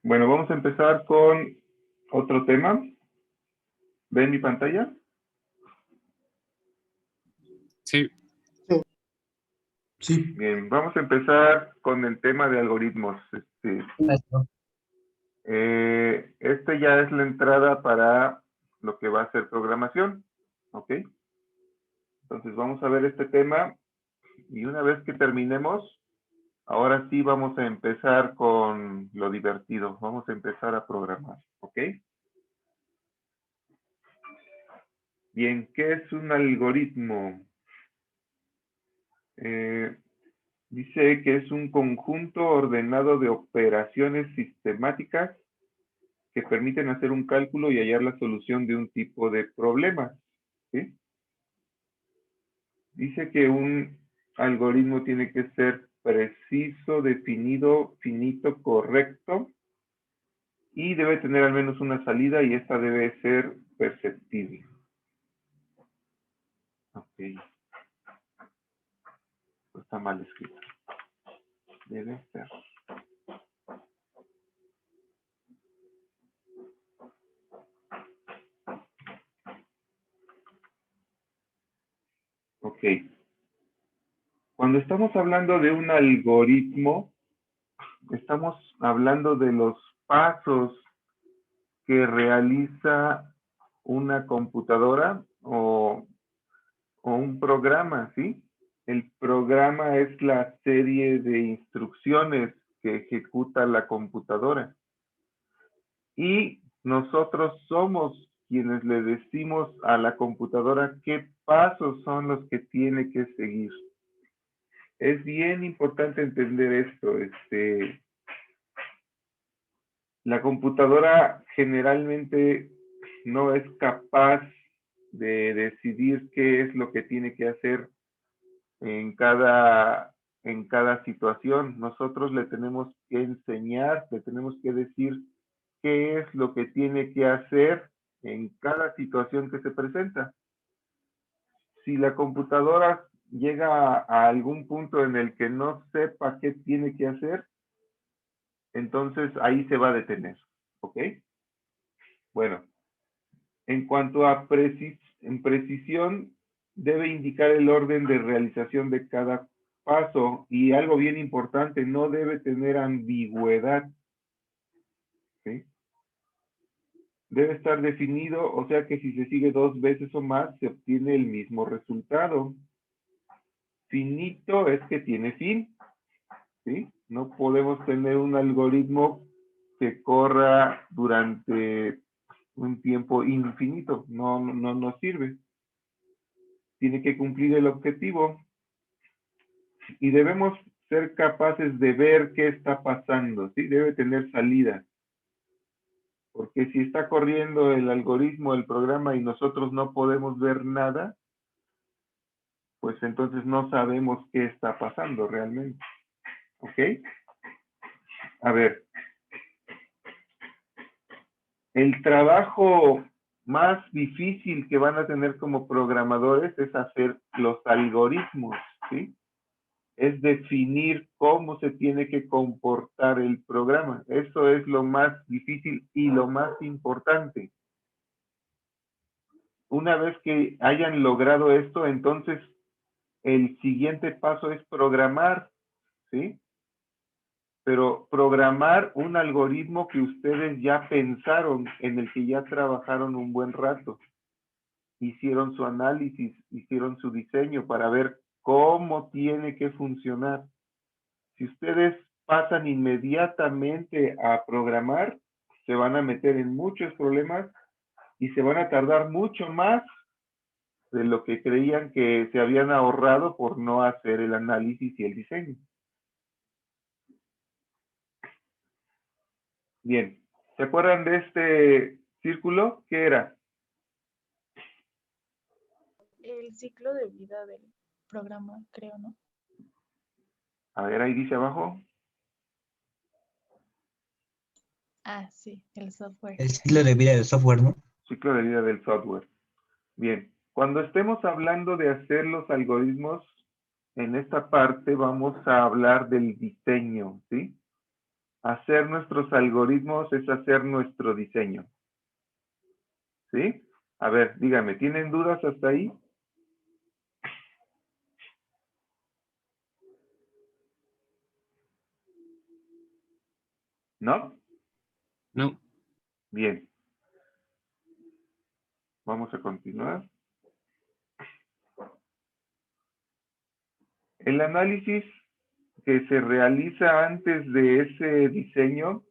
Bueno, vamos a empezar con otro tema. ¿Ven mi pantalla? Sí. Sí. Bien, vamos a empezar con el tema de algoritmos. Este ya es la entrada para lo que va a ser programación, ¿ok? Entonces vamos a ver este tema y una vez que terminemos, ahora sí vamos a empezar con lo divertido. Vamos a empezar a programar, ¿ok? Bien, ¿qué es un algoritmo? Dice que es un conjunto ordenado de operaciones sistemáticas que permiten hacer un cálculo y hallar la solución de un tipo de problema, ¿sí? Dice que un algoritmo tiene que ser preciso, definido, finito, correcto y debe tener al menos una salida y esta debe ser perceptible. Ok. Está mal escrito. Debe ser. Ok. Cuando estamos hablando de un algoritmo, estamos hablando de los pasos que realiza una computadora o un programa, ¿sí? El programa es la serie de instrucciones que ejecuta la computadora. Y nosotros somos quienes le decimos a la computadora qué pasos son los que tiene que seguir. Es bien importante entender esto. La computadora generalmente no es capaz de decidir qué es lo que tiene que hacer en cada situación. Nosotros le tenemos que enseñar, le tenemos que decir qué es lo que tiene que hacer en cada situación que se presenta. Si la computadora llega a algún punto en el que no sepa qué tiene que hacer, entonces ahí se va a detener, ¿ok? Bueno, en cuanto a precisión, debe indicar el orden de realización de cada paso y algo bien importante, no debe tener ambigüedad, ¿sí? Debe estar definido, o sea que si se sigue 2 veces o más, se obtiene el mismo resultado. Finito es que tiene fin, ¿sí? No podemos tener un algoritmo que corra durante un tiempo infinito, no nos sirve. Tiene que cumplir el objetivo y debemos ser capaces de ver qué está pasando, ¿sí? Debe tener salida. Porque si está corriendo el algoritmo, el programa y nosotros no podemos ver nada, pues entonces no sabemos qué está pasando realmente. ¿Ok? A ver. El trabajo más difícil que van a tener como programadores es hacer los algoritmos, ¿sí? Es definir cómo se tiene que comportar el programa. Eso es lo más difícil y lo más importante. Una vez que hayan logrado esto, entonces el siguiente paso es programar, ¿sí? Pero programar un algoritmo que ustedes ya pensaron, en el que ya trabajaron un buen rato. Hicieron su análisis, hicieron su diseño para ver cómo tiene que funcionar. Si ustedes pasan inmediatamente a programar, se van a meter en muchos problemas y se van a tardar mucho más de lo que creían que se habían ahorrado por no hacer el análisis y el diseño. Bien, ¿se acuerdan de este círculo? ¿Qué era? El ciclo de vida del programa, creo, ¿no? A ver, ahí dice abajo. Ah, sí, el software. El ciclo de vida del software, ¿no? Ciclo de vida del software. Bien, cuando estemos hablando de hacer los algoritmos, en esta parte vamos a hablar del diseño, ¿sí? Hacer nuestros algoritmos es hacer nuestro diseño, ¿sí? A ver, dígame, ¿tienen dudas hasta ahí? ¿No? No. Bien. Vamos a continuar. El análisis que se realiza antes de ese diseño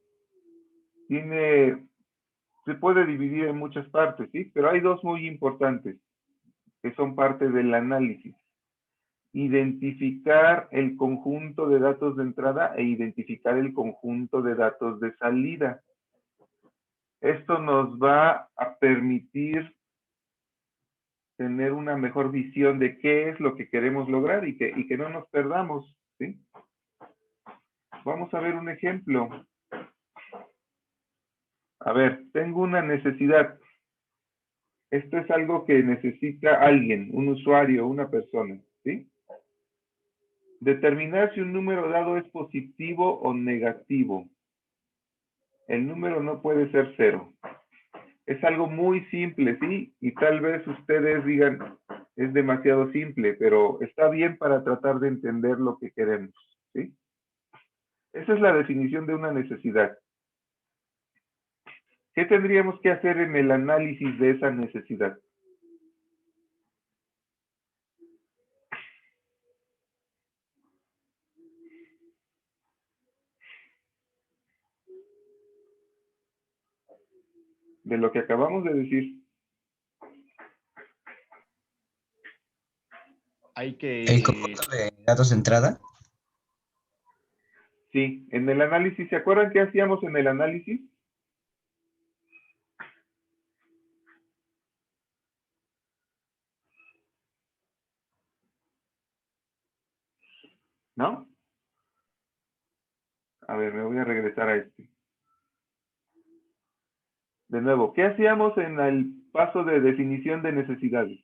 se puede dividir en muchas partes, ¿sí? Pero hay dos muy importantes que son parte del análisis. Identificar el conjunto de datos de entrada e identificar el conjunto de datos de salida. Esto nos va a permitir tener una mejor visión de qué es lo que queremos lograr y que no nos perdamos, ¿sí? Vamos a ver un ejemplo. A ver, tengo una necesidad. Esto es algo que necesita alguien, un usuario, una persona, ¿sí? Determinar si un número dado es positivo o negativo. El número no puede ser 0. Es algo muy simple, ¿sí? Y tal vez ustedes digan, es demasiado simple, pero está bien para tratar de entender lo que queremos, ¿sí? Esa es la definición de una necesidad. ¿Qué tendríamos que hacer en el análisis de esa necesidad? De lo que acabamos de decir. Hay que... ¿El conjunto de datos de entrada? Sí, en el análisis, ¿se acuerdan qué hacíamos en el análisis? ¿No? A ver, me voy a regresar a este. De nuevo, ¿qué hacíamos en el paso de definición de necesidades?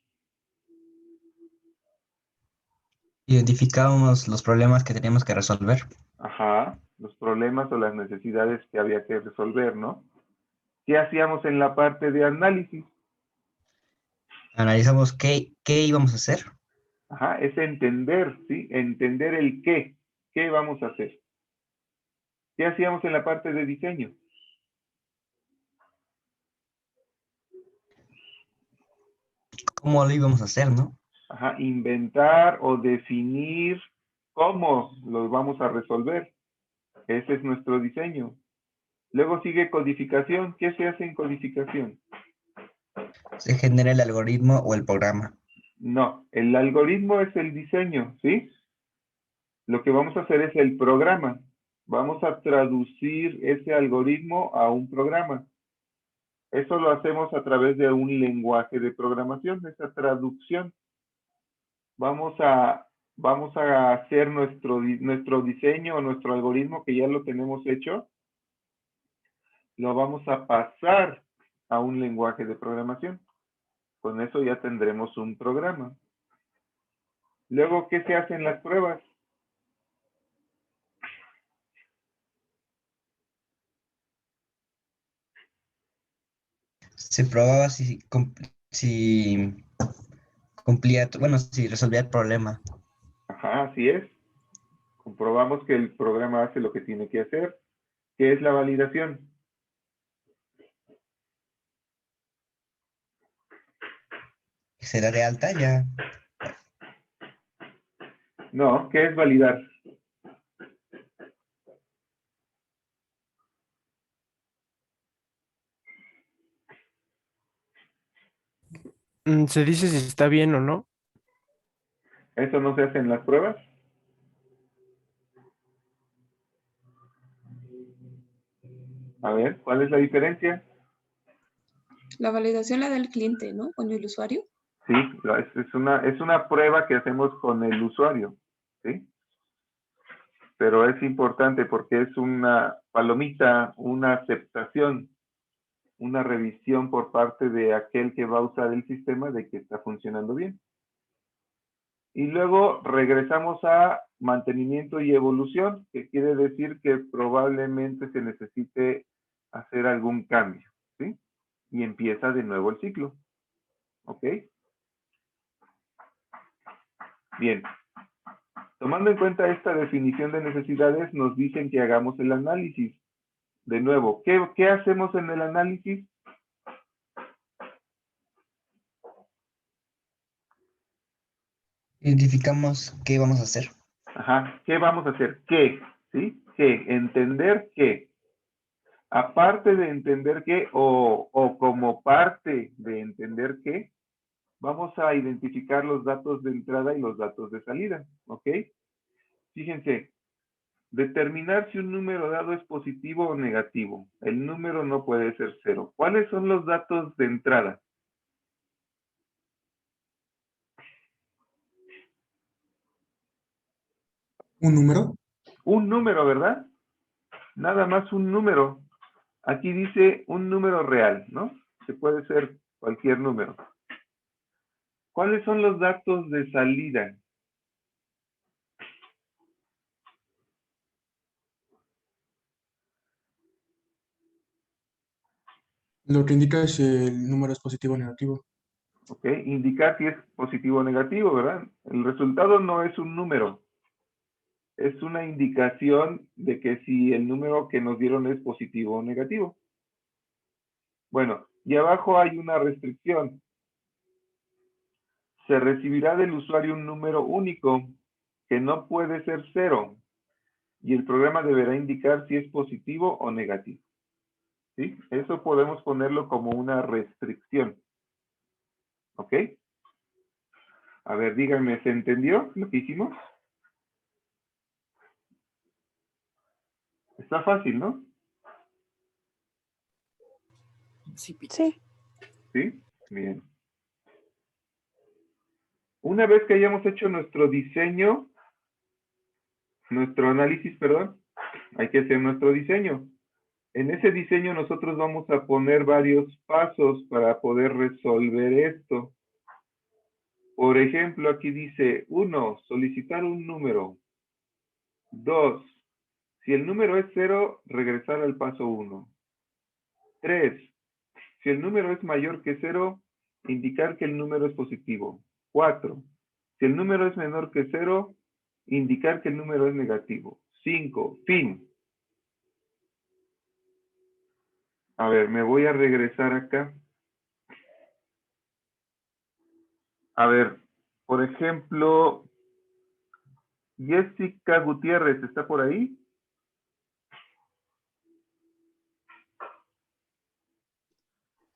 Identificábamos los problemas que teníamos que resolver. Ajá, los problemas o las necesidades que había que resolver, ¿no? ¿Qué hacíamos en la parte de análisis? Analizamos qué íbamos a hacer. Ajá, es entender, ¿sí? Entender el qué. ¿Qué vamos a hacer? ¿Qué hacíamos en la parte de diseño? ¿Cómo lo íbamos a hacer, no? Ajá, inventar o definir cómo los vamos a resolver. Ese es nuestro diseño. Luego sigue codificación. ¿Qué se hace en codificación? Se genera el algoritmo o el programa. No, el algoritmo es el diseño, ¿sí? Lo que vamos a hacer es el programa. Vamos a traducir ese algoritmo a un programa. Eso lo hacemos a través de un lenguaje de programación, esa traducción. Vamos a hacer nuestro diseño o nuestro algoritmo que ya lo tenemos hecho, lo vamos a pasar a un lenguaje de programación. Con eso ya tendremos un programa. Luego, ¿qué se hace en las pruebas? Se probaba si cumplía, bueno, si resolvía el problema. Ajá, así es. Comprobamos que el programa hace lo que tiene que hacer. ¿Qué es la validación? Se da de alta ya. No, ¿qué es validar? Se dice si está bien o no. ¿Eso no se hace en las pruebas? A ver, ¿cuál es la diferencia? La validación la da el cliente, ¿no? Con el usuario. Sí, es una prueba que hacemos con el usuario, ¿sí? Pero es importante porque es una palomita, una aceptación, una revisión por parte de aquel que va a usar el sistema de que está funcionando bien. Y luego regresamos a mantenimiento y evolución, que quiere decir que probablemente se necesite hacer algún cambio, ¿sí? Y empieza de nuevo el ciclo, ¿ok? Bien. Tomando en cuenta esta definición de necesidades, nos dicen que hagamos el análisis. De nuevo, ¿qué hacemos en el análisis? Identificamos qué vamos a hacer. Ajá, ¿qué vamos a hacer? ¿Qué? ¿Sí? ¿Qué? Entender qué. Aparte de entender qué, o como parte de entender qué, vamos a identificar los datos de entrada y los datos de salida, ¿ok? Fíjense, determinar si un número dado es positivo o negativo. El número no puede ser cero. ¿Cuáles son los datos de entrada? ¿Un número? Un número, ¿verdad? Nada más un número. Aquí dice un número real, ¿no? Que puede ser cualquier número. ¿Cuáles son los datos de salida? Lo que indica si el número es positivo o negativo. ¿Ok? Indicar si es positivo o negativo, ¿verdad? El resultado no es un número. Es una indicación de que si el número que nos dieron es positivo o negativo. Bueno, y abajo hay una restricción. Se recibirá del usuario un número único que no puede ser cero y el programa deberá indicar si es positivo o negativo. ¿Sí? Eso podemos ponerlo como una restricción. ¿Ok? A ver, díganme, ¿se entendió lo que hicimos? Está fácil, ¿no? Sí. ¿Sí? Bien. Una vez que hayamos hecho nuestro diseño, nuestro análisis, perdón, hay que hacer nuestro diseño. En ese diseño nosotros vamos a poner varios pasos para poder resolver esto. Por ejemplo, aquí dice, 1, solicitar un número. 2, si el número es 0, regresar al paso 1. 3, si el número es mayor que 0, indicar que el número es positivo. 4, si el número es menor que 0, indicar que el número es negativo. 5, fin. A ver, me voy a regresar acá. A ver, por ejemplo, Jessica Gutiérrez, ¿está por ahí?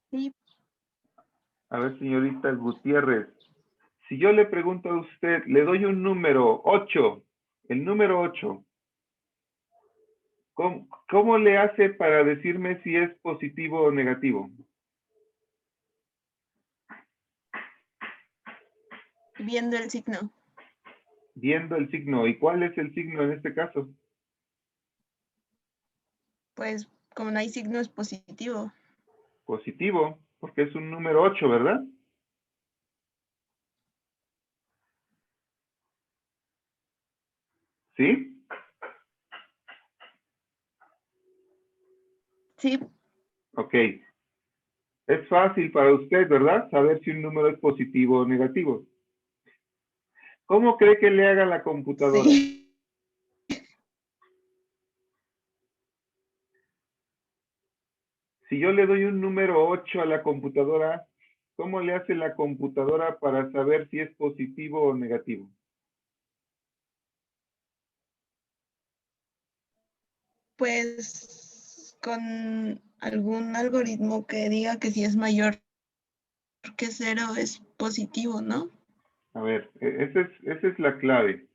Sí. A ver, señorita Gutiérrez, si yo le pregunto a usted, le doy un número, 8, el número 8, ¿cómo le hace para decirme si es positivo o negativo? Viendo el signo. Viendo el signo. ¿Y cuál es el signo en este caso? Pues como no hay signo es positivo. Positivo, porque es un número 8, ¿verdad? ¿Sí? Sí. Ok. Es fácil para usted, ¿verdad? Saber si un número es positivo o negativo. ¿Cómo cree que le haga la computadora? Sí. Si yo le doy un número 8 a la computadora, ¿cómo le hace la computadora para saber si es positivo o negativo? Pues con algún algoritmo que diga que si es mayor que 0 es positivo, ¿no? A ver, esa es la clave.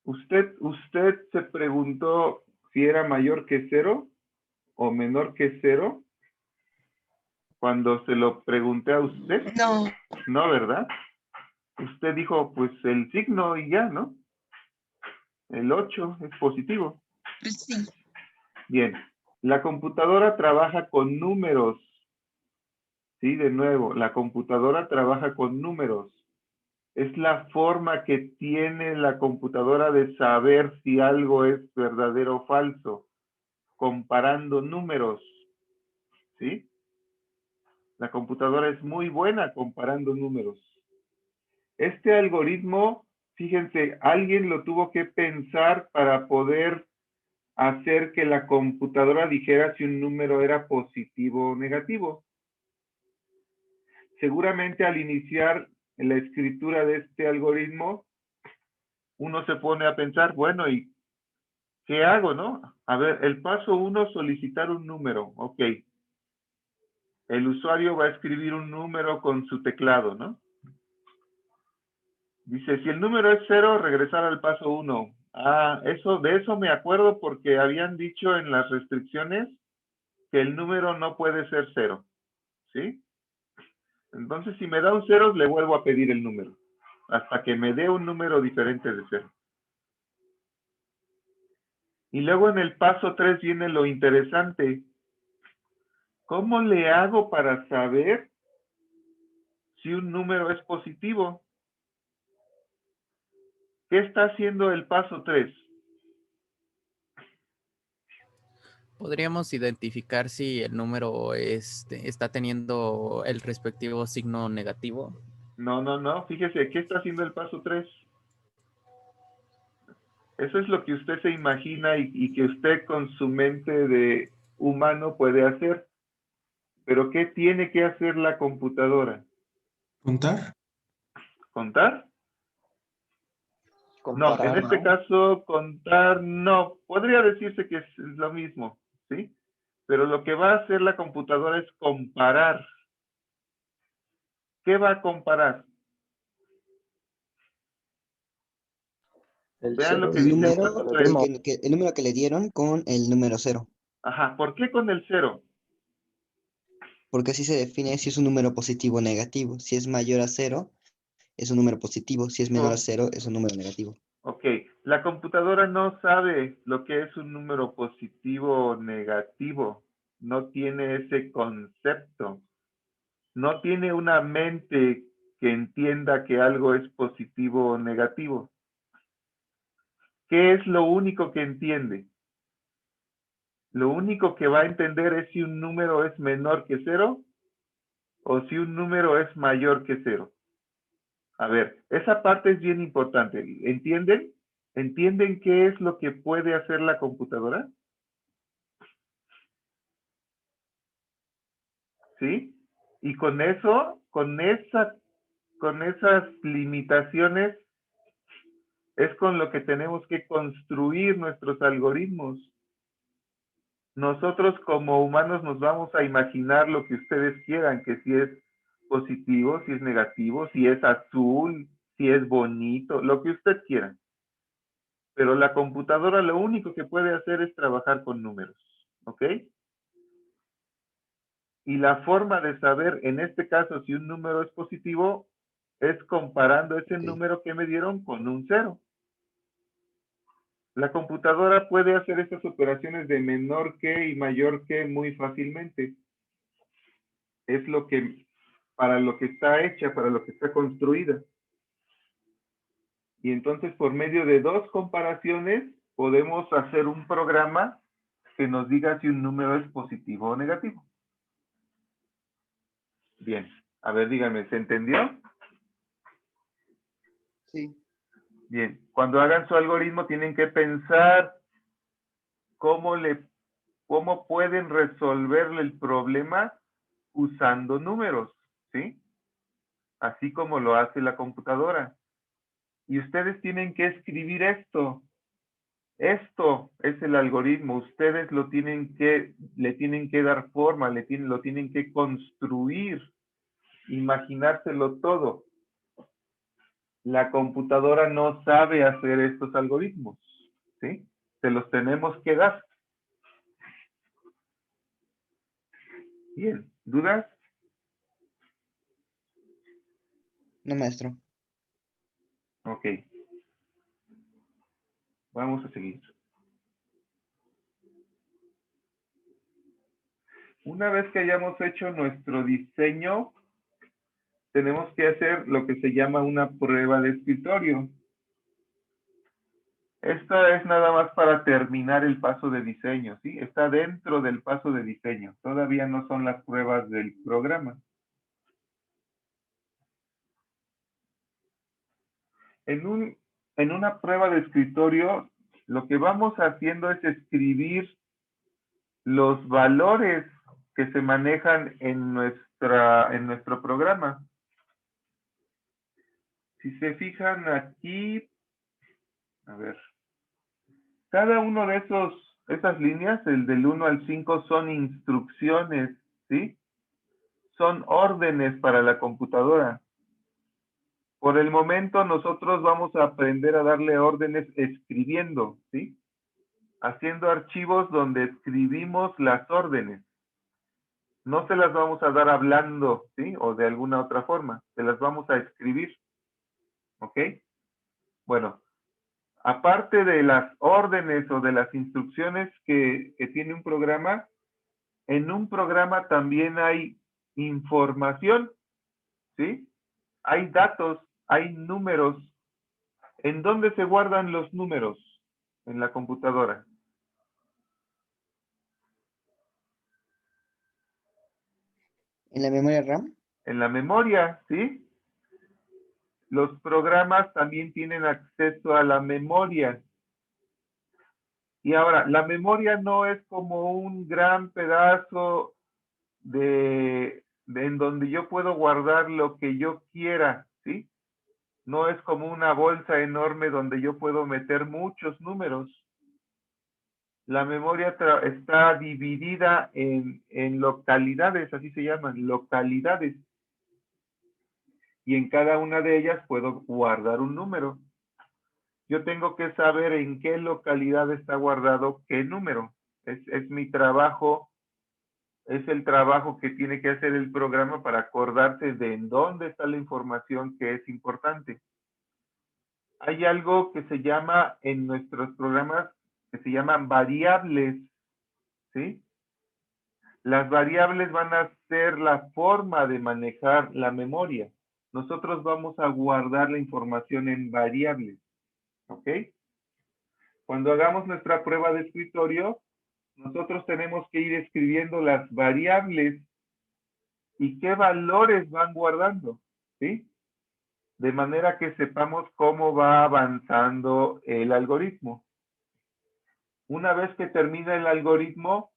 ¿Usted se preguntó si era mayor que 0 o menor que 0 cuando se lo pregunté a usted? No. No, ¿verdad? Usted dijo, pues el signo y ya, ¿no? El 8 es positivo. Pues sí. Bien, la computadora trabaja con números. Sí, de nuevo, la computadora trabaja con números. Es la forma que tiene la computadora de saber si algo es verdadero o falso, comparando números, ¿sí? La computadora es muy buena comparando números. Este algoritmo, fíjense, alguien lo tuvo que pensar para poder hacer que la computadora dijera si un número era positivo o negativo. Seguramente al iniciar la escritura de este algoritmo, uno se pone a pensar, bueno, ¿y qué hago, no? A ver, el paso 1, solicitar un número. Ok. El usuario va a escribir un número con su teclado, ¿no? Dice, si el número es 0, regresar al paso 1. Ah, de eso me acuerdo porque habían dicho en las restricciones que el número no puede ser 0, ¿sí? Entonces, si me da un 0, le vuelvo a pedir el número, hasta que me dé un número diferente de 0. Y luego en el paso 3 viene lo interesante. ¿Cómo le hago para saber si un número es positivo? ¿Qué está haciendo el paso 3? ¿Podríamos identificar si el número está teniendo el respectivo signo negativo? No. Fíjese, ¿qué está haciendo el paso 3? Eso es lo que usted se imagina y que usted con su mente de humano puede hacer. Pero ¿qué tiene que hacer la computadora? ¿Contar? ¿Contar? No, en Comparar, este ¿no? caso, contar no. Podría decirse que es lo mismo, ¿sí? Pero lo que va a hacer la computadora es comparar. ¿Qué va a comparar? El Vean lo cero que y El dice el número, paso le 3. dimos. el número que le dieron con el número 0. Ajá, ¿por qué con el 0? Porque así se define si es un número positivo o negativo. Si es mayor a 0, es un número positivo. Si es menor a 0, es un número negativo. Ok, la computadora no sabe lo que es un número positivo o negativo. No tiene ese concepto. No tiene una mente que entienda que algo es positivo o negativo. ¿Qué es lo único que entiende? Lo único que va a entender es si un número es menor que 0 o si un número es mayor que 0. A ver, esa parte es bien importante. ¿Entienden? ¿Entienden qué es lo que puede hacer la computadora? ¿Sí? Y con eso, con esas limitaciones, es con lo que tenemos que construir nuestros algoritmos. Nosotros como humanos nos vamos a imaginar lo que ustedes quieran, que si es positivo, si es negativo, si es azul, si es bonito, lo que usted quiera. Pero la computadora lo único que puede hacer es trabajar con números, ¿ok? Y la forma de saber, en este caso, si un número es positivo, es comparando ese Ok. número que me dieron con un 0. La computadora puede hacer estas operaciones de menor que y mayor que muy fácilmente. Es para lo que está hecha, para lo que está construida. Y entonces, por medio de 2 comparaciones, podemos hacer un programa que nos diga si un número es positivo o negativo. Bien. A ver, díganme, ¿se entendió? Sí. Bien. Cuando hagan su algoritmo, tienen que pensar cómo pueden resolverle el problema usando números, ¿sí? Así como lo hace la computadora. Y ustedes tienen que escribir esto. Esto es el algoritmo. Ustedes le tienen que dar forma, lo tienen que construir, imaginárselo todo. La computadora no sabe hacer estos algoritmos, ¿sí? Se los tenemos que dar. Bien, ¿dudas? No, maestro. Ok. Vamos a seguir. Una vez que hayamos hecho nuestro diseño, tenemos que hacer lo que se llama una prueba de escritorio. Esta es nada más para terminar el paso de diseño, ¿sí? Está dentro del paso de diseño. Todavía no son las pruebas del programa. En una prueba de escritorio, lo que vamos haciendo es escribir los valores que se manejan en nuestro programa. Si se fijan aquí, a ver, cada uno de esas líneas, el del 1 al 5, son instrucciones, ¿sí? Son órdenes para la computadora. Por el momento nosotros vamos a aprender a darle órdenes escribiendo, ¿sí? Haciendo archivos donde escribimos las órdenes. No se las vamos a dar hablando, ¿sí? O de alguna otra forma. Se las vamos a escribir. ¿Ok? Bueno, aparte de las órdenes o de las instrucciones que tiene un programa, en un programa también hay información, ¿sí? Hay datos, hay números. ¿En dónde se guardan los números? En la computadora. ¿En la memoria RAM? En la memoria, ¿sí? Los programas también tienen acceso a la memoria. Y ahora, la memoria no es como un gran pedazo en donde yo puedo guardar lo que yo quiera, ¿sí? No es como una bolsa enorme donde yo puedo meter muchos números. La memoria está dividida en localidades, así se llaman, localidades. Y en cada una de ellas puedo guardar un número. Yo tengo que saber en qué localidad está guardado qué número. Es mi trabajo, es el trabajo que tiene que hacer el programa para acordarse de en dónde está la información que es importante. Hay algo que se llama en nuestros programas, que se llaman variables, ¿sí? Las variables van a ser la forma de manejar la memoria. Nosotros vamos a guardar la información en variables, ¿ok? Cuando hagamos nuestra prueba de escritorio, nosotros tenemos que ir escribiendo las variables y qué valores van guardando, ¿sí? De manera que sepamos cómo va avanzando el algoritmo. Una vez que termina el algoritmo,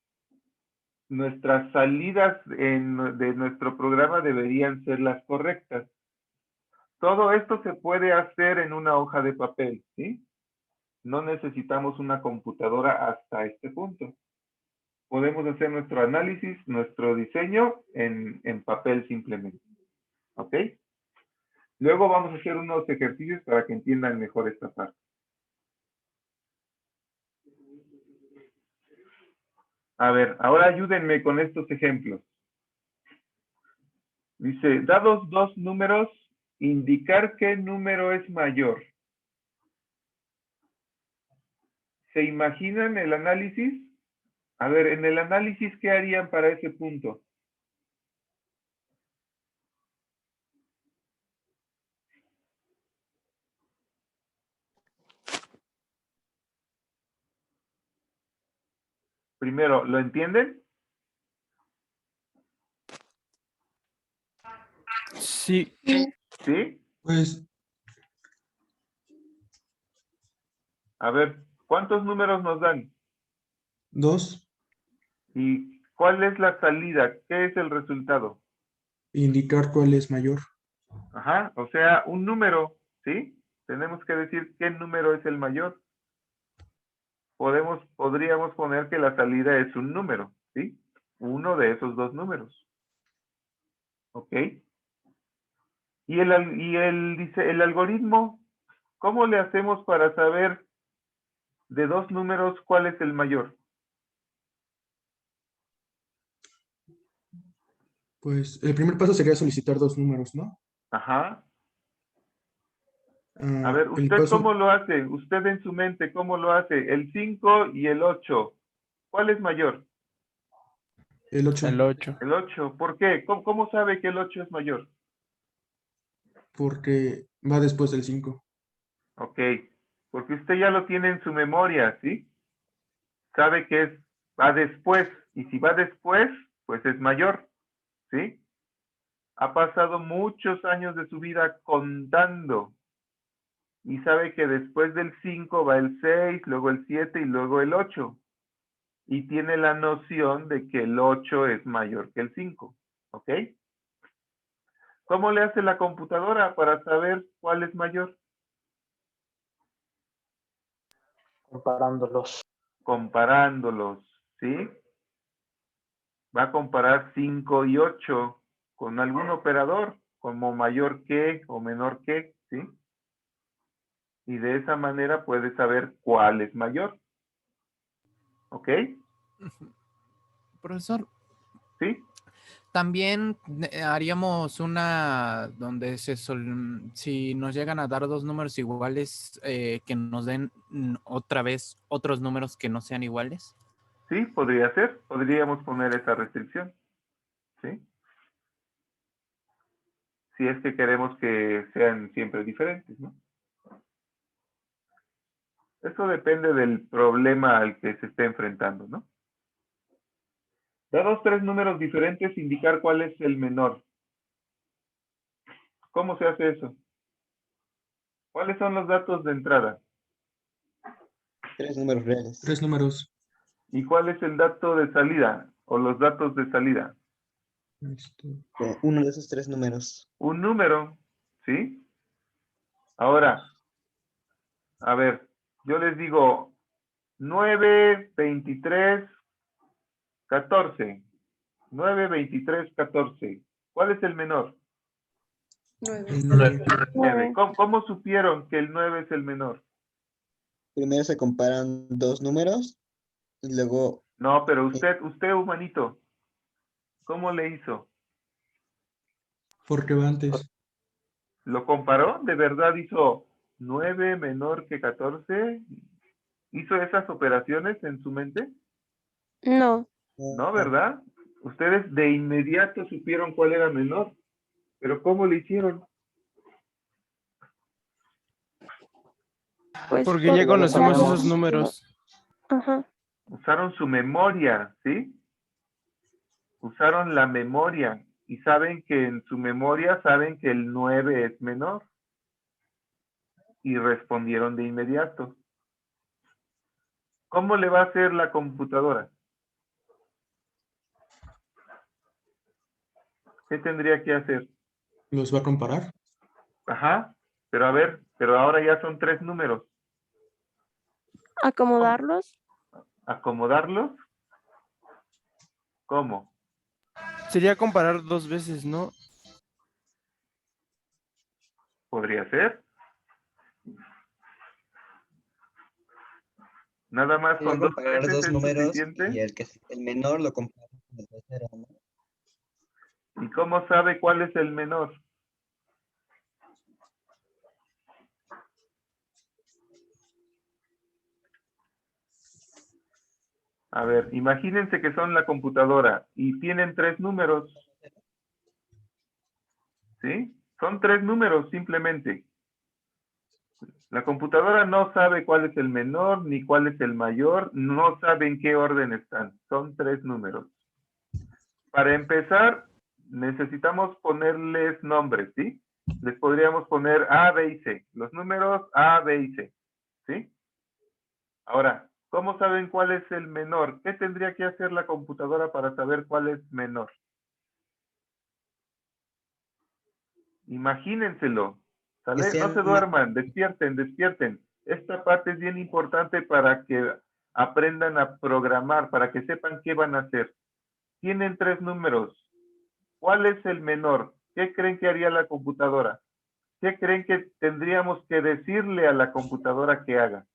nuestras salidas de nuestro programa deberían ser las correctas. Todo esto se puede hacer en una hoja de papel, ¿sí? No necesitamos una computadora hasta este punto. Podemos hacer nuestro análisis, nuestro diseño en papel simplemente. ¿Ok? Luego vamos a hacer unos ejercicios para que entiendan mejor esta parte. A ver, ahora ayúdenme con estos ejemplos. Dice, dados dos números, indicar qué número es mayor. ¿Se imaginan el análisis? A ver, en el análisis, ¿qué harían para ese punto? Primero, ¿lo entienden? Sí, ¿Sí? Pues, A ver, ¿cuántos números nos dan? 2, ¿Y cuál es la salida? ¿Qué es el resultado? indicar cuál es mayor. Ajá, o sea, un número, ¿sí? Tenemos que decir qué número es el mayor. Podríamos poner que la salida es un número, ¿sí? Uno de esos dos números. ¿Ok? Y el algoritmo, ¿cómo le hacemos para saber de dos números cuál es el mayor? Pues el primer paso sería solicitar 2 números, ¿no? Ajá. A ver, El ¿usted cómo paso, lo hace? Usted en su mente, ¿cómo lo hace? El 5 y el 8. ¿Cuál es mayor? el 8. el 8. El 8. ¿Por qué? ¿Cómo sabe que el 8 es mayor? Porque va después del 5. Ok, porque usted ya lo tiene en su memoria, ¿sí? Sabe que va después, y si va después, pues es mayor, ¿sí? Ha pasado muchos años de su vida contando, y sabe que después del 5 va el 6, luego el 7 y luego el 8. Y tiene la noción de que el 8 es mayor que el 5, ¿ok? ¿Cómo le hace la computadora para saber cuál es mayor? Comparándolos. Comparándolos, ¿sí? Va a comparar 5 y 8 con algún operador, como mayor que o menor que, ¿sí? Y de esa manera puede saber cuál es mayor. ¿Ok? Profesor, ¿Sí? también haríamos una donde si nos llegan a dar dos números iguales, que nos den otra vez otros números que no sean iguales. Sí, podría ser. Podríamos poner esa restricción. ¿Sí? Si es que queremos que sean siempre diferentes, ¿no? Eso depende del problema al que se esté enfrentando, ¿no? Dados tres números diferentes, indicar cuál es el menor. ¿Cómo se hace eso? ¿Cuáles son los datos de entrada? 3 números reales. 3 números. ¿Y cuál es el dato de salida? O los datos de salida. Uno de esos 3 números. Un número, ¿sí? Ahora, a ver, yo les digo 9, 23, 14. 9, 23, 14. ¿Cuál es el menor? 9. 9. 9. ¿Cómo supieron que el 9 es el menor? Primero se comparan 2 números y luego No, pero usted humanito, ¿cómo le hizo? Porque va antes. ¿Lo comparó? ¿De verdad hizo 9 menor que 14? ¿Hizo esas operaciones en su mente? No, No, ¿verdad? Ustedes de inmediato supieron cuál era menor, pero ¿cómo le hicieron? pues Porque ya porque conocemos usamos- esos números. Ajá. Usaron su memoria, ¿sí? Usaron la memoria y saben que en su memoria saben que el 9 es menor y respondieron de inmediato. ¿Cómo le va a hacer la computadora? ¿Qué tendría que hacer? ¿Los va a comparar? Ajá, pero a ver, pero ahora ya son 3 números. Acomodarlos. ¿Acomodarlos? ¿Cómo? Sería comparar 2 veces, ¿no? ¿Podría ser? Nada más sería con 2 comparar veces 2 es números suficiente. y el menor lo compara con el tercero, ¿no? ¿Y cómo sabe cuál es el menor? A ver, imagínense que son la computadora y tienen 3 números. ¿Sí? Son 3 números simplemente. La computadora no sabe cuál es el menor ni cuál es el mayor, no sabe en qué orden están. Son 3 números. Para empezar, necesitamos ponerles nombres, ¿sí? Les podríamos poner A, B y C. Los números A, B y C, ¿sí? Ahora, ¿cómo saben cuál es el menor? ¿Qué tendría que hacer la computadora para saber cuál es menor? Imagínenselo. ¿Sale? No sean se duerman, despierten, despierten. Esta parte es bien importante para que aprendan a programar, para que sepan qué van a hacer. Tienen 3 números. ¿Cuál es el menor? ¿Qué creen que haría la computadora? ¿Qué creen que tendríamos que decirle a la computadora que haga?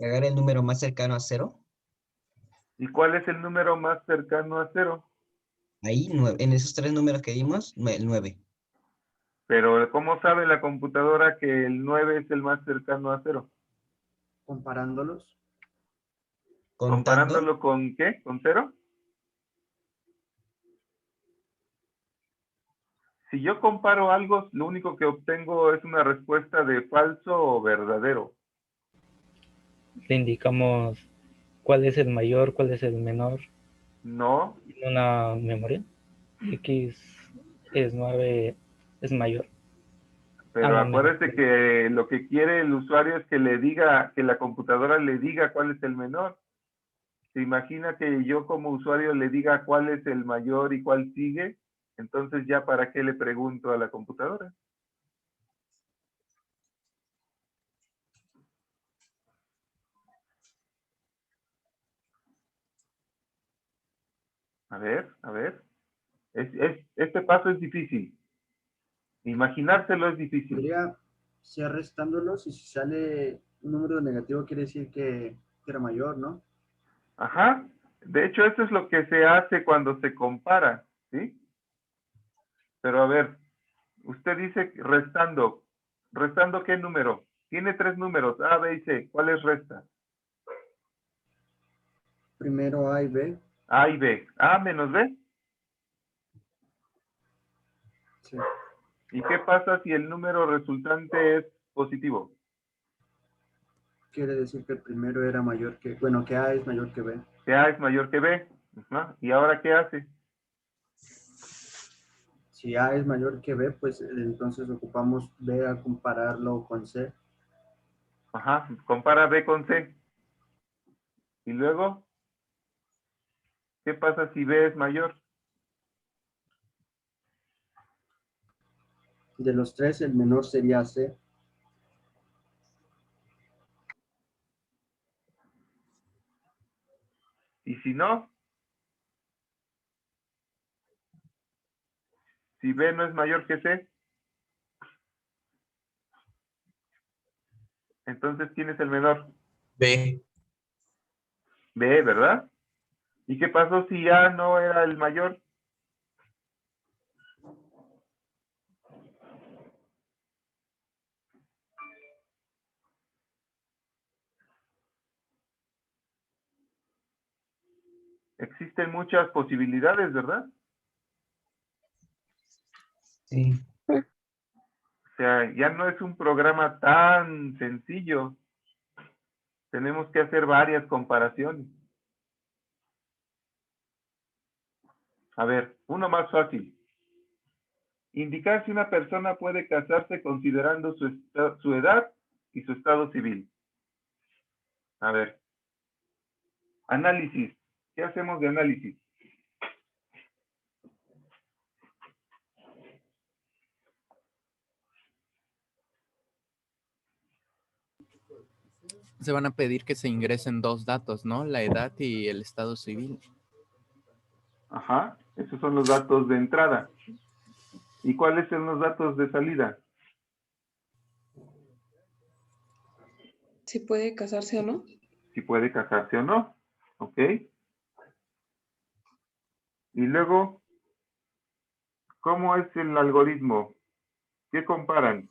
Agarrar el número más cercano a 0. ¿Y cuál es el número más cercano a 0? Ahí, en esos 3 números que dimos, el 9. Pero ¿cómo sabe la computadora que el 9 es el más cercano a 0? Comparándolos. Contando, ¿Comparándolo con qué? ¿Con 0? Si yo comparo algo, lo único que obtengo es una respuesta de falso o verdadero. Le indicamos cuál es el mayor, cuál es el menor No, en una memoria. X es 9, es mayor. pero no, acuérdate que lo que quiere el usuario es que le diga, que la computadora le diga cuál es el menor. ¿Se imagina que yo como usuario le diga cuál es el mayor y cuál sigue? Entonces ya para qué le pregunto a la computadora. A ver, a ver. Este paso es difícil. Imaginárselo es difícil. Podría ser restándolos y si sale un número negativo quiere decir que era mayor, ¿no? Ajá. De hecho, eso es lo que se hace cuando se compara, ¿sí? Pero a ver, usted dice restando. ¿Restando qué número? Tiene 3 números, A, B y C. ¿Cuáles resta? Primero A y B. A y B. A menos B. Sí. ¿Y qué pasa si el número resultante es positivo? Quiere decir que el primero era mayor que, bueno, que A es mayor que B. Que A es mayor que B. Ajá. ¿Y ahora qué hace? Si A es mayor que B, pues entonces ocupamos B a compararlo con C. Ajá. Compara B con C. Y luego, ¿qué pasa si B es mayor? De los tres, el menor sería C. Y si no, si B no es mayor que C, entonces ¿quién es el menor? B. B, ¿verdad? ¿Y qué pasó si A no era el mayor? Existen muchas posibilidades, ¿verdad? Sí. O sea, ya no es un programa tan sencillo. Tenemos que hacer varias comparaciones. A ver, uno más fácil. Indicar si una persona puede casarse considerando su edad y su estado civil. A ver. Análisis. ¿Qué hacemos de análisis? Se van a pedir que se ingresen 2 datos, ¿no? La edad y el estado civil. Ajá, esos son los datos de entrada. ¿Y cuáles son los datos de salida? Si puede casarse o no. Si puede casarse o no. ¿Ok? Y luego, ¿cómo es el algoritmo? ¿Qué comparan?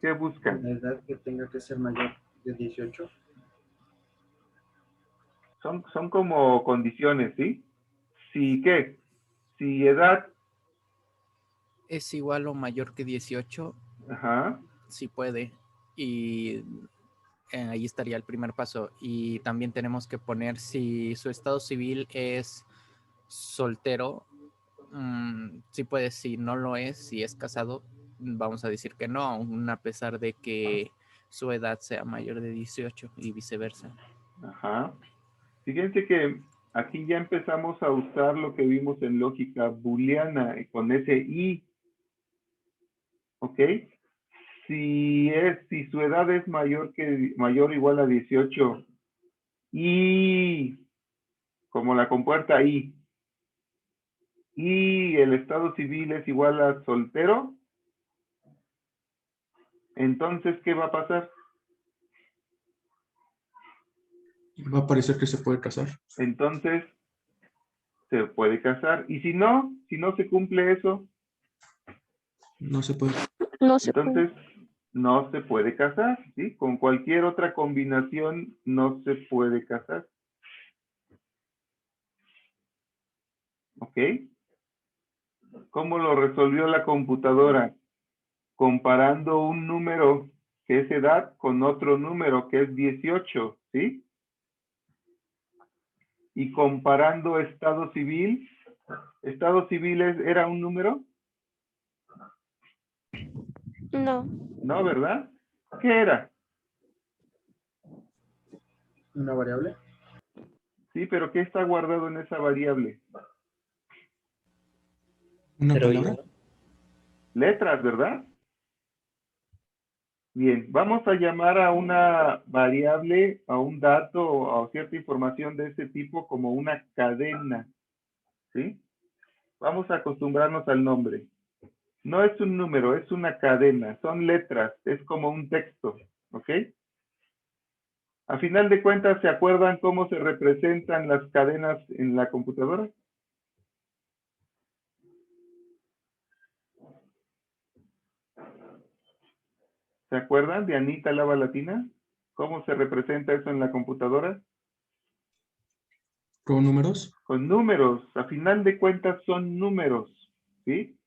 ¿Qué buscan? La edad que tenga que ser mayor de 18. Son como condiciones, ¿sí? Si, ¿qué? Si edad... Es igual o mayor que 18, Ajá. sí puede. Y ahí estaría el primer paso. Y también tenemos que poner si su estado civil es soltero, sí puede, si no lo es, si es casado, vamos a decir que no, aún a pesar de que su edad sea mayor de 18 y viceversa. Ajá. Fíjense que aquí ya empezamos a usar lo que vimos en lógica booleana con ese y. ¿Ok? Si su edad es mayor o igual a 18 y como la compuerta y el estado civil es igual a soltero, entonces, ¿qué va a pasar? Va a parecer que se puede casar. Entonces, se puede casar. Y si no se cumple eso, No se puede. No se puede. entonces no se puede casar, ¿sí? Con cualquier otra combinación no se puede casar. ¿Ok? ¿Cómo lo resolvió la computadora? Comparando un número que es edad con otro número que es 18, ¿sí? Y comparando estado civil. ¿Estado civil era un número? No. No, ¿verdad? ¿Qué era? ¿Una variable? Sí, pero ¿qué está guardado en esa variable? ¿Una Cero y palabra? uno. Letras, ¿verdad? Bien, vamos a llamar a una variable, a un dato o a cierta información de ese tipo como una cadena, ¿sí? Vamos a acostumbrarnos al nombre. No es un número, es una cadena, son letras, es como un texto, ¿ok? A final de cuentas, ¿se acuerdan cómo se representan las cadenas en la computadora? ¿Se acuerdan de Anita Lava Latina? ¿Cómo se representa eso en la computadora? ¿Con números? Con números. A final de cuentas son números, ¿sí?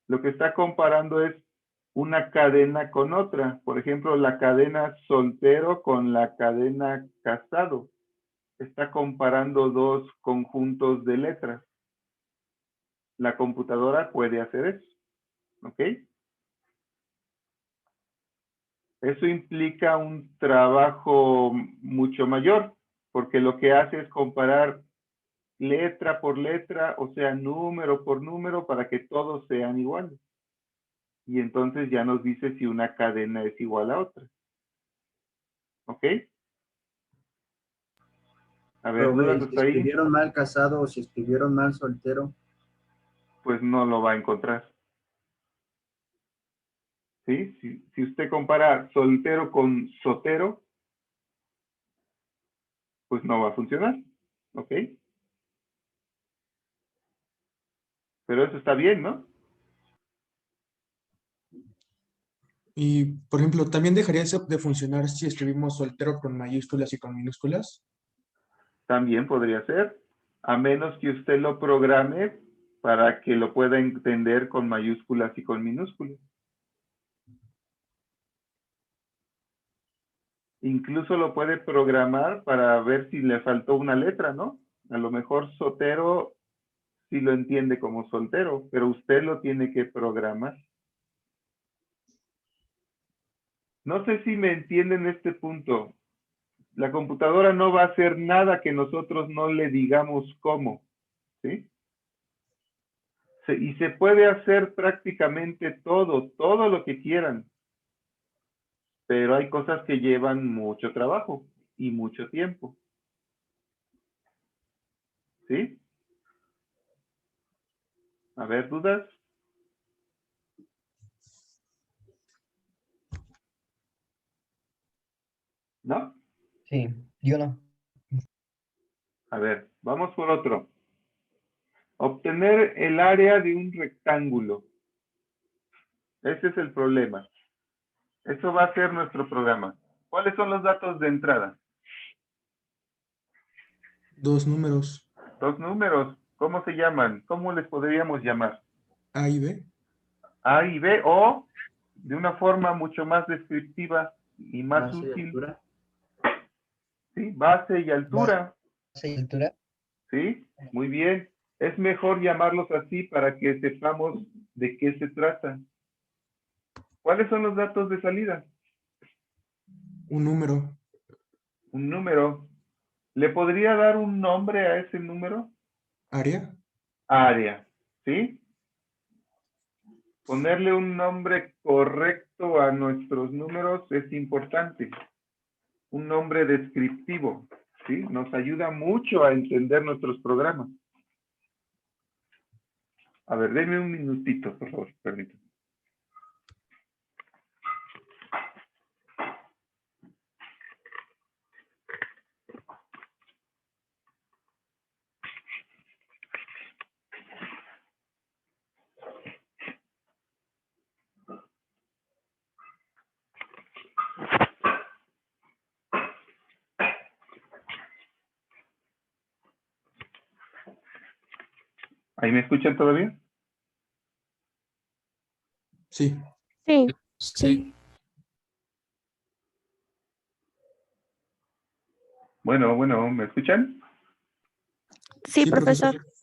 Lo que está comparando es una cadena con otra. Por ejemplo, la cadena soltero con la cadena casado. Está comparando dos conjuntos de letras. La computadora puede hacer eso, ¿ok? Eso implica un trabajo mucho mayor, porque lo que hace es comparar letra por letra, o sea, número por número, para que todos sean iguales. Y entonces ya nos dice si una cadena es igual a otra. ¿Ok? A ver, dudas Si hasta ahí, escribieron mal casado o si escribieron mal soltero. pues no lo va a encontrar. ¿Sí? Si usted compara soltero con sotero, pues no va a funcionar. ¿Ok? Pero eso está bien, ¿no? Y, por ejemplo, ¿también dejaría de funcionar si escribimos soltero con mayúsculas y con minúsculas? También podría ser, a menos que usted lo programe para que lo pueda entender con mayúsculas y con minúsculas. Incluso lo puede programar para ver si le faltó una letra, ¿no? A lo mejor sotero sí lo entiende como soltero, pero usted lo tiene que programar. No sé si me entienden este punto. La computadora no va a hacer nada que nosotros no le digamos cómo, ¿sí? Y se puede hacer prácticamente todo lo que quieran, pero hay cosas que llevan mucho trabajo y mucho tiempo, ¿sí? A ver, ¿dudas? ¿No? Sí, yo no. A ver, vamos por otro. Obtener el área de un rectángulo. Ese es el problema. Eso va a ser nuestro programa. ¿Cuáles son los datos de entrada? Dos números, Dos números. ¿Cómo se llaman? ¿Cómo les podríamos llamar? A y B. A y B, o de una forma mucho más descriptiva y más Base y útil, altura. ¿sí? Base y altura, Base y altura. ¿sí? Muy bien. Es mejor llamarlos así para que sepamos de qué se trata. ¿Cuáles son los datos de salida? Un número, Un número. ¿Le podría dar un nombre a ese número? área, Área, ¿sí? Ponerle un nombre correcto a nuestros números es importante. Un nombre descriptivo, ¿sí? Nos ayuda mucho a entender nuestros programas. A ver, denme un minutito, por favor, permítanme. ¿Ahí me escuchan todavía? Sí. Sí, Sí. Bueno, ¿me escuchan? sí, Sí, profesor. profesor.